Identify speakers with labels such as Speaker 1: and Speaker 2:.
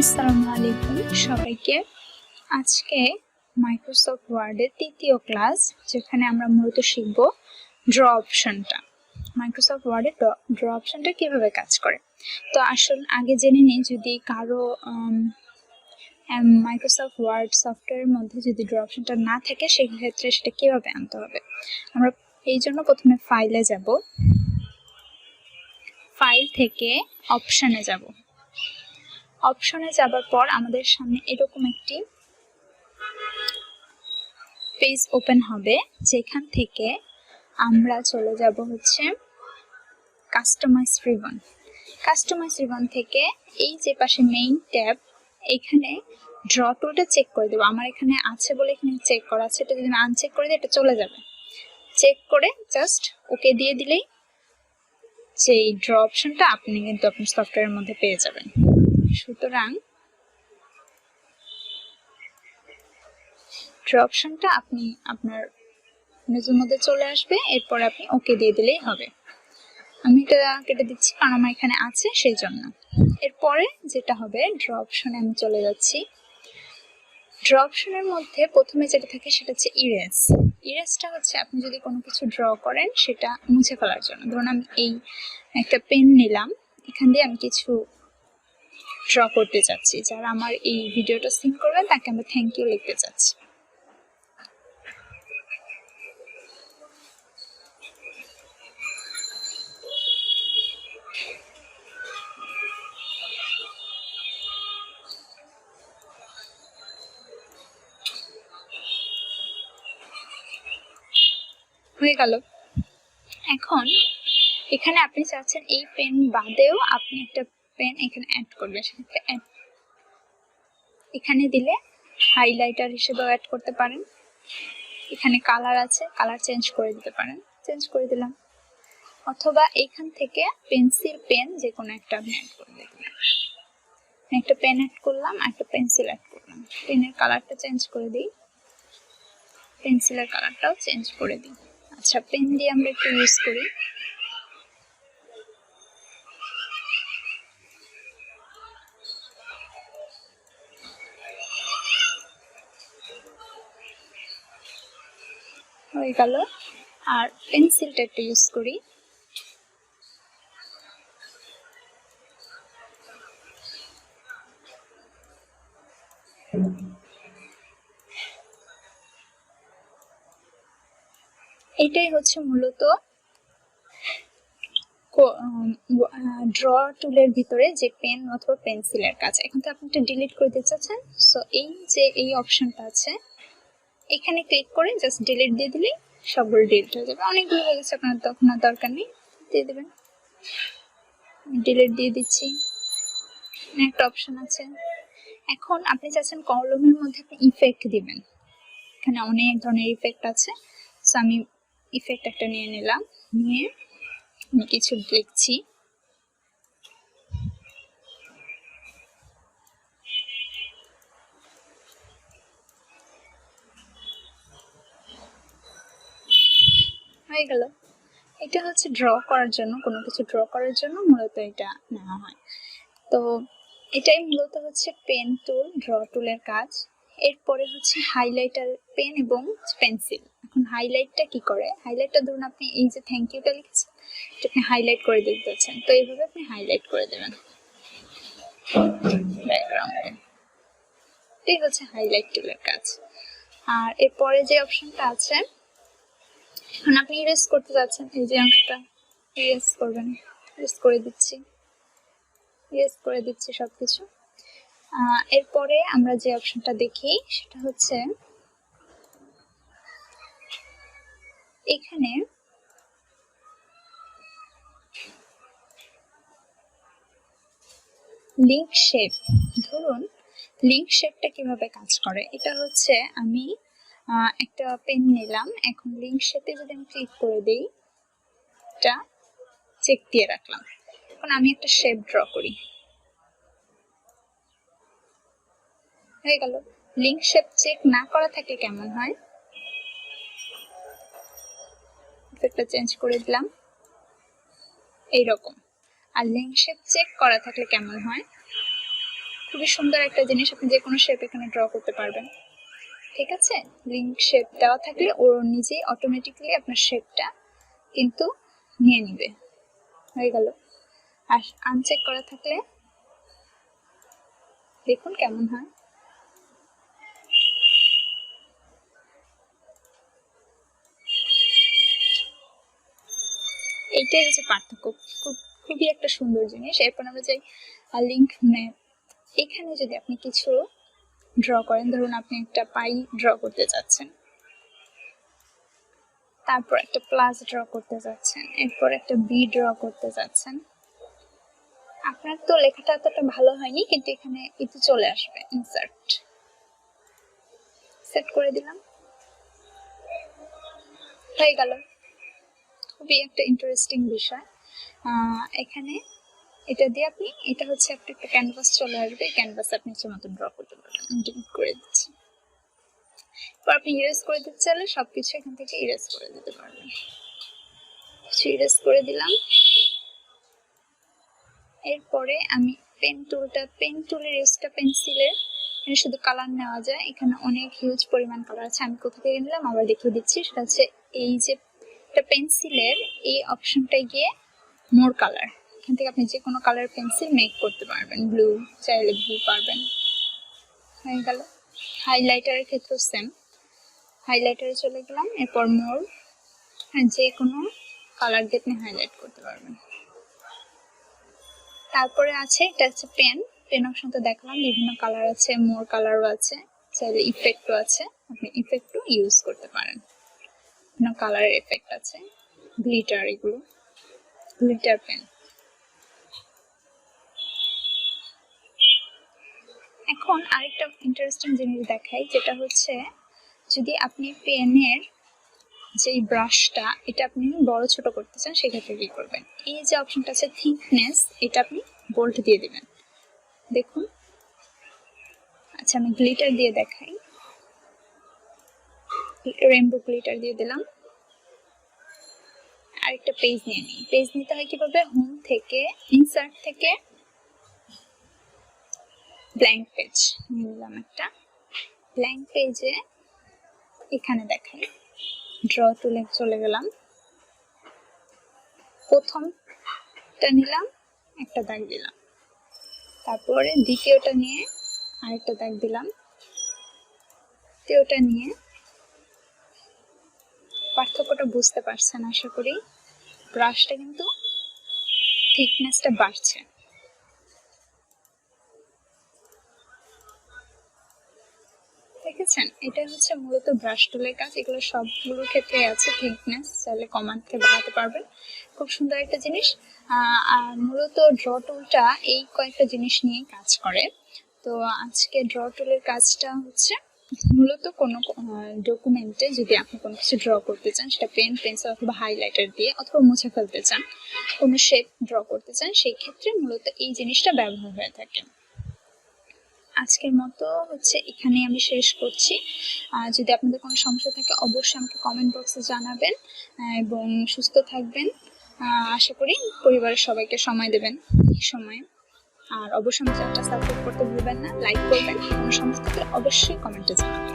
Speaker 1: আসসালামু আলাইকুম সবাইকে। আজকে মাইক্রোসফট ওয়ার্ডের তৃতীয় ক্লাস, যেখানে আমরা মূলত শিখব ড্র অপশনটা। মাইক্রোসফট ওয়ার্ডে ড্র অপশনটা কিভাবে কাজ করে। তো আসলে আগে জেনে নিই, যদি কারো মাইক্রোসফট ওয়ার্ড সফটওয়্যারের মধ্যে যদি ড্র অপশনটা না থাকে, সেক্ষেত্রে সেটা কিভাবে আনতে হবে। আমরা এই জন্য প্রথমে ফাইলে যাব, ফাইল থেকে অপশনে যাব। অপশনে যাবার পর আমাদের সামনে এরকম একটি পেজ ওপেন হবে, যেখান থেকে আমরা চলে যাব হচ্ছে কাস্টমাইজ রিবন। কাস্টমাইজ রিবন থেকে এই যে পাশে মেইন ট্যাব, এখানে ড্র টুলটা চেক করে দেবো। আমার এখানে আছে বলে এখানে চেক করা আছে, এটা যদি আমি আনচেক করে দিই এটা চলে যাবে। চেক করে জাস্ট ওকে দিয়ে দিলেই যে ড্র অপশনটা আপনি কিন্তু আপনার সফটওয়্যারের মধ্যে পেয়ে যাবেন। সুতরাং ড্র অপশনটা আপনি আপনার মেনুর মধ্যে চলে আসবে, এরপর আপনি ওকে দিয়ে দিলেই হবে। আমি এটা কেটে দিচ্ছি কারণ আমার এখানে আছে সেই জন্য। এরপরে যেটা হবে, ড্র অপশনে আমি চলে যাচ্ছি। ড্র অপশনের মধ্যে প্রথমে যেটা থাকে সেটা হচ্ছে ইরেজ। ইরেজটা হচ্ছে আপনি যদি কোনো কিছু ড্র করেন সেটা মুছে ফেলার জন্য। ধরুন আমি এই একটা পেন নিলাম, এখান দিয়ে আমি কিছু ড্র করতে চাচ্ছি। যারা আমার এই ভিডিওটা সিন করবেন তাকে আমি থ্যাংক ইউ লিখতে চাচ্ছি। হয়ে গেল। এখন এখানে আপনি চাচ্ছেন এই পেন বাদেও আপনি একটা পেন এখানে অ্যাড করবেন, সেক্ষেত্রে এখানে দিলে হাইলাইটার হিসেবেও অ্যাড করতে পারেন। এখানে কালার আছে, কালার চেঞ্জ করে দিতে পারেন, চেঞ্জ করে দিলাম। অথবা এখান থেকে পেন্সিল পেন যে কোনো একটা আপনি অ্যাড করে দিতে পারেন। একটা পেন অ্যাড করলাম, একটা পেন্সিল অ্যাড করলাম। পেনের কালারটা চেঞ্জ করে দিই, পেন্সিলের কালারটাও চেঞ্জ করে দিই। আচ্ছা, পেন দিয়ে আমরা একটু ইউজ করি। হয়ে গেল। আর পেন্সিলটা একটু ইউজ করি। এটাই হচ্ছে মূলত ড্র টুলের ভিতরে যে পেন অথবা পেন্সিলের কাজ। এখন তো আপনি এটা ডিলিট করে দিতে চাচ্ছেন, সো এই যে এই অপশনটা আছে এখানে ক্লিক করে জাস্ট ডিলিট দিয়ে দিলেই সবগুলো ডিলিট হয়ে যাবে। অনেকগুলো হয়ে গেছে, আপনার তখন আর দরকার নেই, দিয়ে দেবেন। ডিলিট দিয়ে দিচ্ছি। একটা অপশন আছে। এখন আপনি চাচ্ছেন কলমের মধ্যে আপনি ইফেক্ট দিবেন, এখানে অনেক ধরনের ইফেক্ট আছে। সো আমি ইফেক্ট একটা নিয়ে নিলাম, নিয়ে আমি কিছু লিখছি। হয়ে গেল। এটা হচ্ছে ড্র করার জন্য, কোনো কিছু ড্র করার জন্য মূলত এটা নেওয়া হয়। তো এটাই মূলত হচ্ছে পেন টুল, ড্র টুলের কাজ। এরপরে হচ্ছে হাইলাইটার, পেন এবং পেন্সিল। এখন হাইলাইটটা কি করে? হাইলাইটটা ধরুন আপনি এই যে থ্যাংক ইউটা লিখেছেন, এটা আপনি হাইলাইট করে দিতে চাচ্ছেন, তো এইভাবে আপনি হাইলাইট করে দেবেন ব্যাকগ্রাউন্ডে। এটাই হচ্ছে হাইলাইট টুলের কাজ। আর এরপরে যে অপশনটা আছে, এখন আপনি ইরেজ করতে যাচ্ছেন, এই যে অংশটা ইরেজ করবেন, ইরেজ করে দিচ্ছি, ইরেজ করে দিচ্ছি সবকিছু। এরপরে আমরা যে অপশনটা দেখি সেটা হচ্ছে এখানে লিংক শেপ। ধরুন লিংক শেপটা কিভাবে কাজ করে, এটা হচ্ছে আমি একটা পেন নিলাম, এখন লিংক শেপে যদি আমি ক্লিক করে দিই, এটা চেক দিয়ে রাখলাম। এখন আমি একটা শেপ ড্র করি, হয়ে গেল। লিংক শেপ চেক না করা থাকলে কেমন হয়, ইফেক্টটা চেঞ্জ করে দিলাম এইরকম। আর লিংক শেপ চেক করা থাকলে কেমন হয়, খুবই সুন্দর একটা জিনিস, আপনি যে কোনো শেপ এখানে ড্র করতে পারবেন। ঠিক আছে, লিঙ্ক শেপ দেওয়া থাকলে ওর নিজেই অটোমেটিক্যালি আপনার শেপটা কিন্তু নিয়ে নিবে। হয়ে গেল। আর আনচেক করা থাকলে দেখুন কেমন হয়। এইটাই হচ্ছে পার্থক্য, খুবই একটা সুন্দর জিনিস। এরপর আমরা যাই লিঙ্ক ম্যাপ। এখানে যদি আপনি কিছু ড্র করেন, ধরুন আপনি একটা পাই ড্র করতে চাচ্ছেন, তারপর একটা প্লাস ড্র করতে যাচ্ছেন, এরপর একটা বি ড্র করতে যাচ্ছেন। আপনার তো লেখাটা এতটা ভালো হয়নি, কিন্তু এখানে এতে চলে আসবে ইনসার্ট, সেট করে দিলাম, হয়ে গেল। খুবই একটা ইন্টারেস্টিং বিষয়। এখানে এটা দিয়ে আপনি, এটা হচ্ছে একটা ক্যানভাস চলে আসবে, ক্যানভাসে আপনি ইচ্ছে মতো ড্র করতে পারবেন। ডিলিট করে দিচ্ছি। এরপর আপনি ইরেজ করে দিতে চাইলে সবকিছু এখান থেকে ইরেজ করে দিতে পারবেন। কিছু ইরেজ করে দিলাম। এরপরে আমি পেন টুলের ইউজটা পেন্সিলের, এখানে শুধু কালার নেওয়া যায়, এখানে অনেক হিউজ পরিমাণ কালার আছে। আমি কোথা থেকে নিলাম আবার দেখিয়ে দিচ্ছি। সেটা হচ্ছে এই যে পেন্সিলের এই অপশনটায় গিয়ে মোর কালার, এখান থেকে আপনি যে কোনো কালার পেন্সিল মেক করতে পারবেন। ব্লু চাইলে ব্লু পারবেন। হয়ে গেল। হাইলাইটারের ক্ষেত্রেও সেম, হাইলাইটারে চলে গেলাম, এরপর মোর, যে কোনো কালার দিয়ে আপনি হাইলাইট করতে পারবেন। তারপরে আছে এটা হচ্ছে পেন অপশন, তো দেখলাম বিভিন্ন কালার আছে, মোর কালারও আছে, চাইলে ইফেক্টও আছে, আপনি ইফেক্টও ইউজ করতে পারেন। বিভিন্ন কালারের এফেক্ট আছে, গ্লিটার, এগুলো গ্লিটার পেন। এখন আরেকটা ইন্টারেস্টিং জিনিস দেখাই, যেটা হচ্ছে যদি আপনি পেনের যে ব্রাশটা এটা আপনি বড় ছোট করতে চান, সেক্ষেত্রে কি করবেন, এই যে অপশনটা আছে থিকনেস, এটা আপনি বোল্ড দিয়ে দিবেন। দেখুন, আচ্ছা আমি গ্লিটার দিয়ে দেখাই, রেইনবো গ্লিটার দিয়ে দিলাম। আরেকটা পেজ নিয়ে নিই। পেজ নিতে হয় কিভাবে, হোম থেকে ইনসার্ট থেকে ব্ল্যাঙ্ক পেজ নিলাম, একটা ব্ল্যাঙ্ক পেজে এখানে দেখাই, ড্র টুলে চলে গেলাম, প্রথমটা নিলাম, একটা দাগ দিলাম, তারপরে দ্বিতীয়টা নিয়ে আরেকটা দাগ দিলাম, তৃতীয়টা নিয়ে, পার্থক্যটা বুঝতে পারছেন আশা করি। ব্রাশটা কিন্তু থিকনেসটা বাড়ছে। দেখেছেন, এটা হচ্ছে মূলত ব্রাশ টুলের কাজ। এগুলো সবগুলোর ক্ষেত্রে আছে থিকনেস, চাইলে কমাতে থেকে বাড়াতে পারবেন। খুব সুন্দর একটা জিনিস। আর মূলত ড্র টুলটা এই কয়েকটা জিনিস নিয়ে কাজ করে। তো আজকে ড্র টুলের কাজটা হচ্ছে মূলত কোনো ডকুমেন্টে যদি আপনি কোনো কিছু ড্র করতে চান, সেটা পেন, পেন্সিল অথবা হাইলাইটার দিয়ে, অথবা মুছে ফেলতে চান, কোনো শেপ ড্র করতে চান, সেই ক্ষেত্রে মূলত এই জিনিসটা ব্যবহার হয়ে থাকে। আজকের মতো হচ্ছে এখানেই আমি শেষ করছি। যদি আপনাদের কোনো সমস্যা থাকে অবশ্যই আমাকে কমেন্ট বক্সে জানাবেন, এবং সুস্থ থাকবেন। আশা করি পরিবারের সবাইকে সময় দেবেন এই সময়ে। আর অবশ্যই আমার চ্যানেলটা সাবস্ক্রাইব করতে ভুলবেন না, লাইক করবেন, কোনো সমস্যা থাকলে অবশ্যই কমেন্টে জানাবেন।